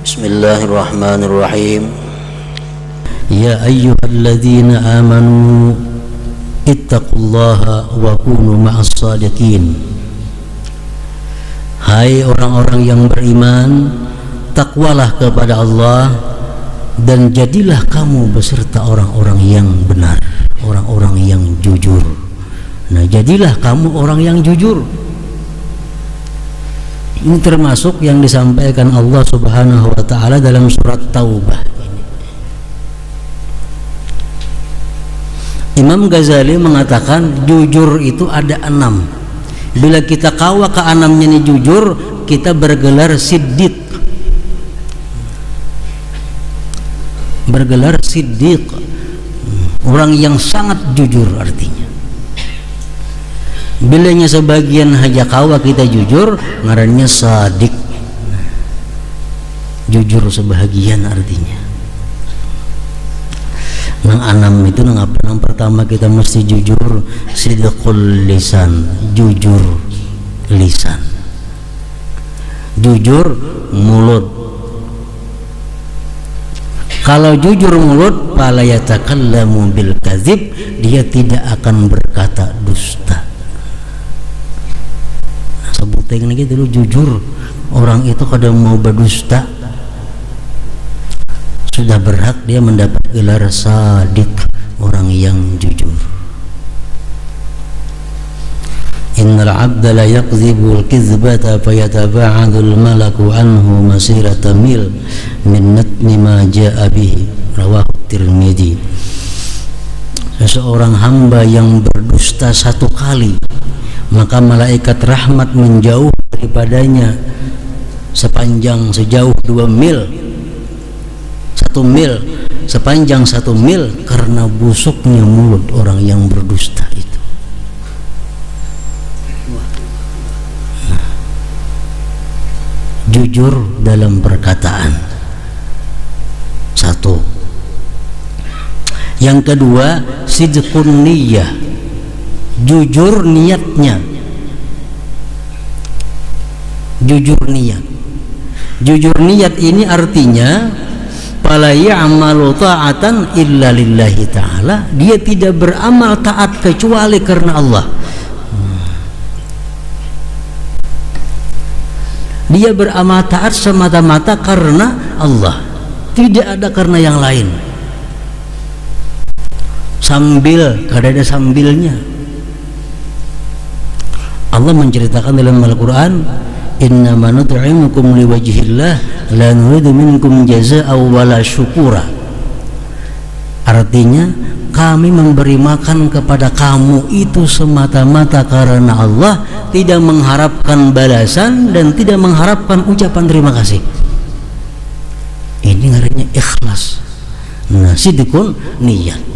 Bismillahirrahmanirrahim. Ya ayyuhalladzina amanu ittaqullaha wa kunu ma'as shadiqin. Hai orang-orang yang beriman, takwalah kepada Allah dan jadilah kamu beserta orang-orang yang benar, orang-orang yang jujur. Nah, jadilah kamu orang yang jujur. Ini termasuk yang disampaikan Allah Subhanahu wa ta'ala dalam surat Taubah. Imam Ghazali mengatakan jujur itu ada 6. Bila kita kawa ke 6-nya ini jujur, kita bergelar siddiq. Bergelar siddiq, orang yang sangat jujur artinya. Bilanya sebagian haja kawa kita jujur, ngarannya sadik. Jujur sebahagian artinya. Nang anam itu nang apa? Nang pertama kita mesti jujur, sidqul lisan, jujur lisan. Jujur mulut. Kalau jujur mulut, fala yatakallamu bil kadzib, dia tidak akan berkata dusta. Sebutnya gitu dulu, jujur. Orang itu kadang mau berdusta, sudah berhak dia mendapat gelar sadik, orang yang jujur. Innal abda la yakdzibul kizbata fayataba'adul malaku anhu masirata mil min natni ma ja'a bihi, rawahu Tirmidzi. Seseorang hamba yang berdusta satu kali, maka malaikat rahmat menjauh daripadanya sepanjang sejauh 2 mil, 1 mil, sepanjang 1 mil, karena busuknya mulut orang yang berdusta itu. Nah, jujur dalam perkataan, satu. Yang kedua, sidqun niyyah, jujur niatnya. Jujur niat. Jujur niat ini artinya fala ya'malu ta'atan illa lillahi ta'ala, dia tidak beramal taat kecuali karena Allah. Dia beramal taat semata-mata karena Allah, tidak ada karena yang lain. Sambil, kada ada sambilnya. Allah menceritakan dalam Al-Quran, innama nut'imukum liwajhillah la nuridu minkum jazaa'an wala syukura. Artinya, kami memberi makan kepada kamu itu semata-mata karena Allah, tidak mengharapkan balasan dan tidak mengharapkan ucapan terima kasih. Ini ngarannya ikhlas. Nah, sidqun niat.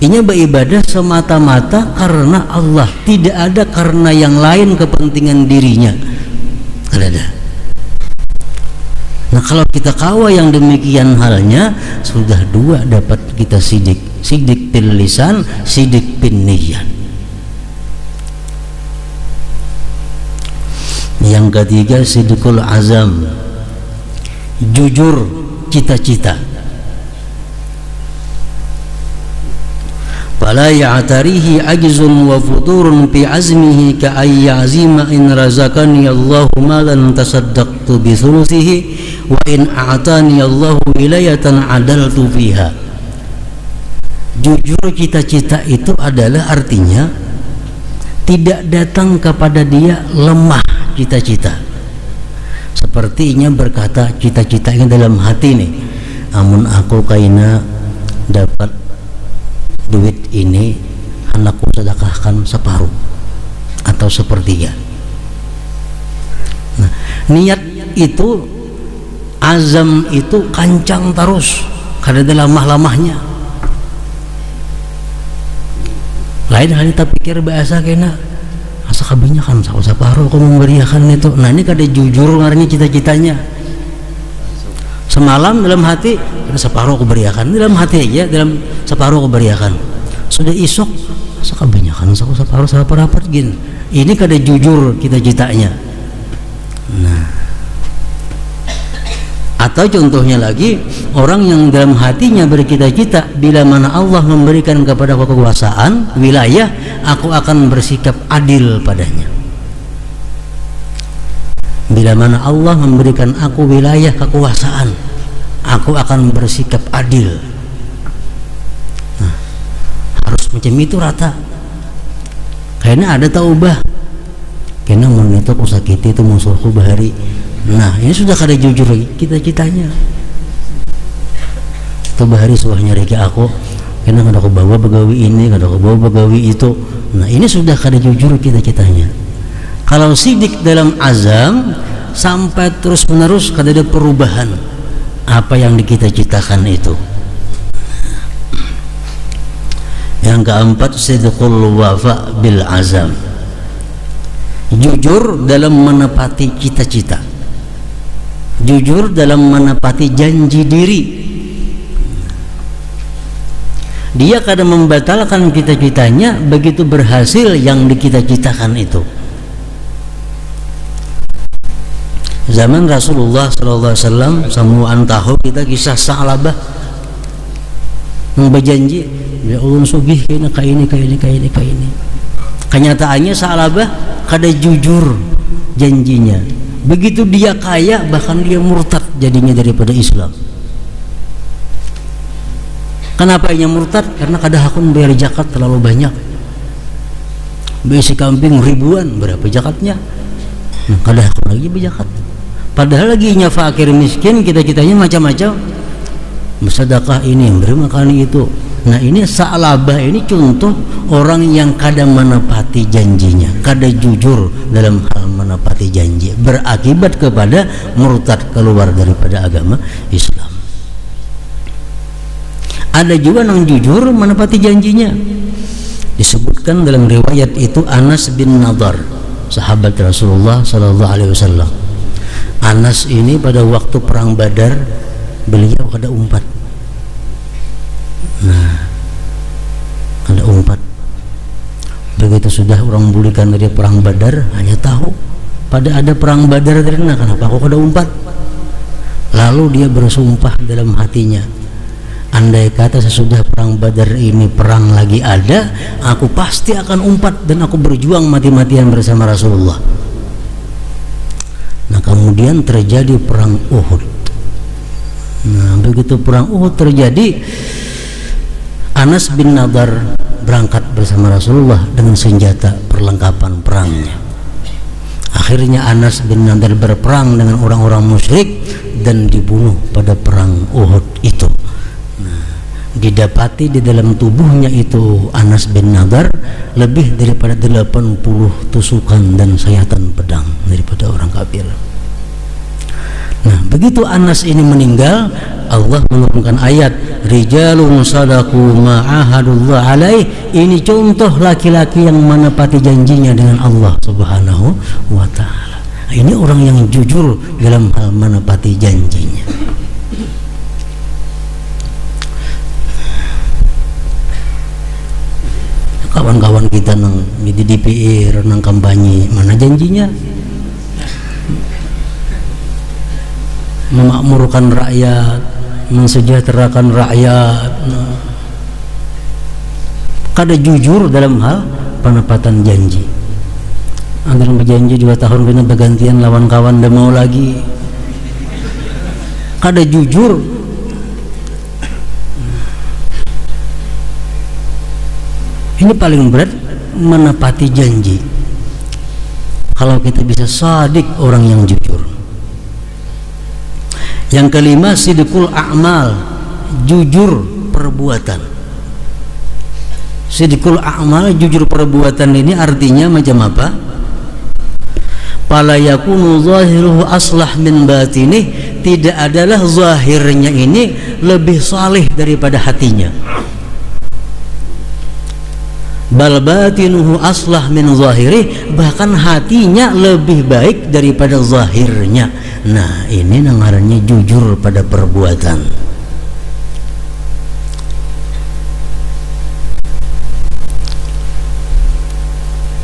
Ini beribadah semata-mata karena Allah, tidak ada karena yang lain kepentingan dirinya. Tidak ada. Nah, kalau kita kawa yang demikian halnya, sudah 2 dapat kita sidik. Sidik bil lisan, sidik bin niyyah. Yang ketiga, sidqul azam, jujur cita-cita. Fala ya'tarihi ajzun wa futurun fi azmihi ka ay ya'zima in razaqani Allahu malan tasaddaqtu bi thuluthihi wa in a'tani Allahu wilayatan adaltu fiha. Jujur cita-cita itu adalah artinya tidak datang kepada dia lemah cita-cita. Sepertinya berkata cita-citanya dalam hati nih, amun aku kaina dapat duit ini, anakku sedekahkan separuh atau sepertiga. Nah, niat itu, azam itu kancang terus, kada ada lamah-lamahnya. Lain halnya tak pikir bahasa kena asa kabinyakan separuh aku memberiakan itu. Nah, ini kada jujur ngarannya cita-citanya. Semalam dalam hati separuh aku beriakan, dalam hati aja, dalam separuh aku beriakan. Sudah isok asa kebanyakan separuh rapat gini. Ini kada jujur cita-citanya. Nah, Atau contohnya lagi, orang yang dalam hatinya bercita-cita, bila mana Allah memberikan kepada aku kekuasaan, wilayah, aku akan bersikap adil padanya. Bila mana Allah memberikan aku wilayah kekuasaan, aku akan bersikap adil. Nah, harus macam itu rata. Karena ada taubah. Karena menito ku sakiti itu musuhku bahari. Nah, ini sudah kada jujur lagi cita-citanya. Itu bahari suahnya reki aku. Karena kada aku bawa begawi ini, kada aku bawa begawi itu. Nah, ini sudah kada jujur cita-citanya. Kalau sidik dalam azam, sampai terus menerus kada ada perubahan apa yang dicita-citakan itu. Yang keempat, sidqul wafa bil azam, jujur dalam menepati cita-cita, jujur dalam menepati janji diri. Dia kadang membatalkan cita-citanya begitu berhasil yang dicita-citakan itu. Zaman Rasulullah SAW, samuan tahu kita kisah Sa'labah berjanji, ya Allah sugih kena ka ini. Kenyataannya Sa'labah kada jujur janjinya. Begitu dia kaya, bahkan dia murtad jadinya daripada Islam. Kenapa ia murtad? Karena kada hakun bayar zakat terlalu banyak. Besi kambing ribuan, berapa zakatnya? Kada hakun lagi berzakat. Padahal lagi nya fakir miskin, kita-kitanya macam-macam, bersedekah ini, beri makan itu. Nah, ini Sa'labah ini contoh orang yang kada menepati janjinya, kada jujur dalam hal menepati janji, berakibat kepada murtad, keluar daripada agama Islam. Ada juga yang jujur menepati janjinya. Disebutkan dalam riwayat itu Anas bin Nadar, sahabat Rasulullah SAW. Anas ini pada waktu perang Badar beliau kada umpat. Nah, kada umpat. Begitu sudah orang pulihkan dari perang Badar, hanya tahu pada ada perang Badar dari nah, kenapa aku kada umpat? Lalu dia bersumpah dalam hatinya, andai kata sesudah perang Badar ini perang lagi ada, aku pasti akan umpat dan aku berjuang mati-matian bersama Rasulullah. Nah, kemudian terjadi perang Uhud. Nah, begitu perang Uhud terjadi, Anas bin Nadar berangkat bersama Rasulullah dengan senjata perlengkapan perangnya. Akhirnya Anas bin Nadar berperang dengan orang-orang musyrik dan dibunuh pada perang Uhud itu. Nah, didapati di dalam tubuhnya itu Anas bin Nadar lebih daripada 80 tusukan dan sayatan pedang daripada orang kafir. Nah, begitu Anas ini meninggal, Allah menurunkan ayat rijalun sadaqu ma'ahadullah alaih. Ini contoh laki-laki yang menepati janjinya dengan Allah Subhanahu wa ta'ala. Ini orang yang jujur dalam hal menepati janjinya. Kawan-kawan kita nang di DPR nang kampanye, mana janjinya? Memakmurkan rakyat, mensejahterakan rakyat. Kada jujur dalam hal penepatan janji. Antara berjanji 2 tahun kena bergantian lawan kawan dan mau lagi. Kada jujur. Ini paling berat, menepati janji. Kalau kita bisa sadik, orang yang jujur. Yang kelima, sidqul a'mal, jujur perbuatan. Sidqul a'mal, jujur perbuatan ini artinya macam apa? Fala yakunu zahiruhu aslah min batinih, tidak adalah zahirnya ini lebih saleh daripada hatinya. Bal batinuhu aslah min zahirih, bahkan hatinya lebih baik daripada zahirnya. Nah, ini ngarannya jujur pada perbuatan.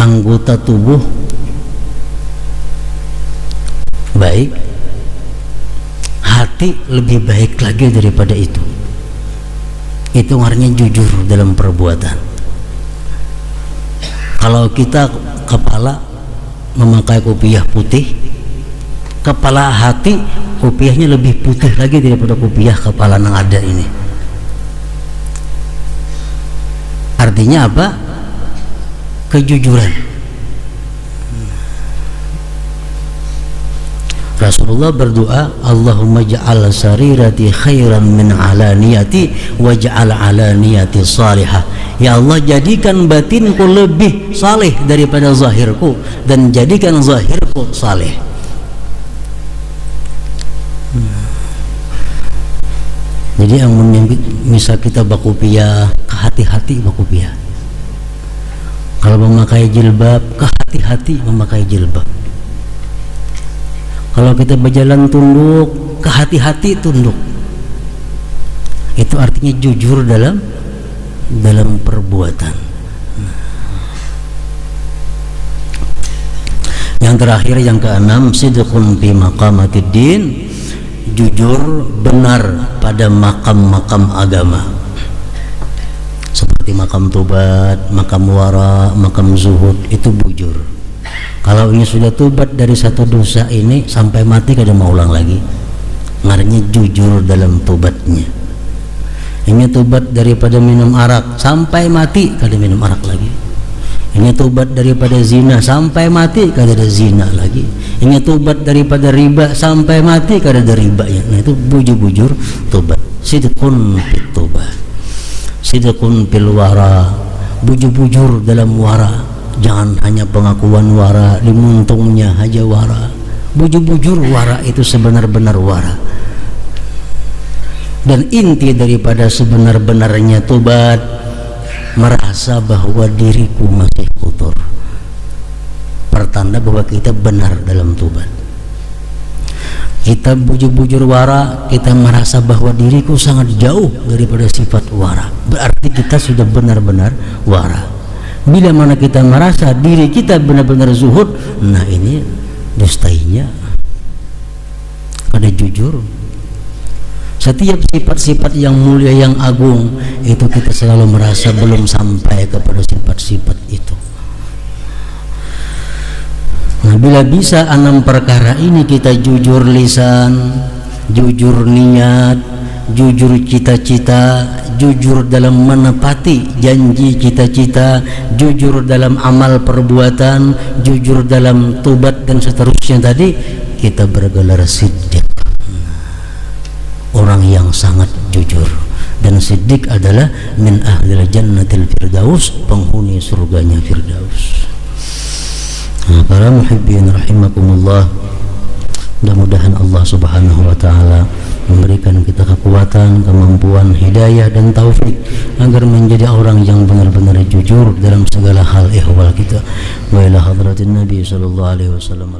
Anggota tubuh hati lebih baik lagi daripada itu. Itu artinya jujur dalam perbuatan. Kalau kita kepala memakai kopiah putih, kepala hati kopiahnya lebih putih lagi daripada kopiah kepala yang ada ini. Artinya apa? Kejujuran. Rasulullah berdoa, Allahumma ja'al sarirati khairan min alaniyati waj'al alaniyati salihah. Ya Allah, jadikan batinku lebih saleh daripada zahirku dan jadikan zahirku saleh. Jadi yang misal kita bakupiah, kehati-hati bakupiah. Kalau memakai jilbab, kehati-hati memakai jilbab. Kalau kita berjalan tunduk, kehati-hati tunduk. Itu artinya jujur dalam perbuatan. Yang terakhir, yang keenam, sidqun fi maqamatid din, jujur benar pada makam-makam agama. Seperti makam tobat, makam wara, makam zuhud, itu bujur. Kalau ini sudah tobat dari satu dosa ini sampai mati kada mau ulang lagi, ngaranya jujur dalam tobatnya. Ini tobat daripada minum arak sampai mati kada minum arak lagi. Ini tobat daripada zina sampai mati kada ada zina lagi. Ini tobat daripada riba sampai mati kada ada ribanya. Nah, itu bujur-bujur tobat. Sidqun fit tobat, sidqun fil wara, bujur-bujur dalam wara. Jangan hanya pengakuan wara, dimuntungnya aja wara. Bujur-bujur wara itu sebenar-benar wara. Dan inti daripada sebenar-benarnya tobat, merasa bahwa diriku masih kotor. Pertanda bahwa kita benar dalam tobat. Kita bujur-bujur wara, kita merasa bahwa diriku sangat jauh daripada sifat wara. Berarti kita sudah benar-benar wara. Bila mana kita merasa diri kita benar-benar zuhud, nah ini dustainya kada jujur. Setiap sifat-sifat yang mulia, yang agung, itu kita selalu merasa belum sampai kepada sifat-sifat itu. Nah, bila bisa 6 perkara ini kita jujur lisan, jujur niat, jujur cita-cita, jujur dalam menepati janji cita-cita, jujur dalam amal perbuatan, jujur dalam tobat dan seterusnya tadi, kita bergelar siddiq, orang yang sangat jujur. Dan siddiq adalah min ahlil jannatil firdaus, penghuni surganya firdaus. Nah, para muhibbin rahimakumullah, mudah-mudahan Allah subhanahu wa ta'ala memberikan kita kekuatan, kemampuan, hidayah dan taufik agar menjadi orang yang benar-benar jujur dalam segala hal ihwal kita. Wa ila hadratin Nabi sallallahu alaihi wasallam.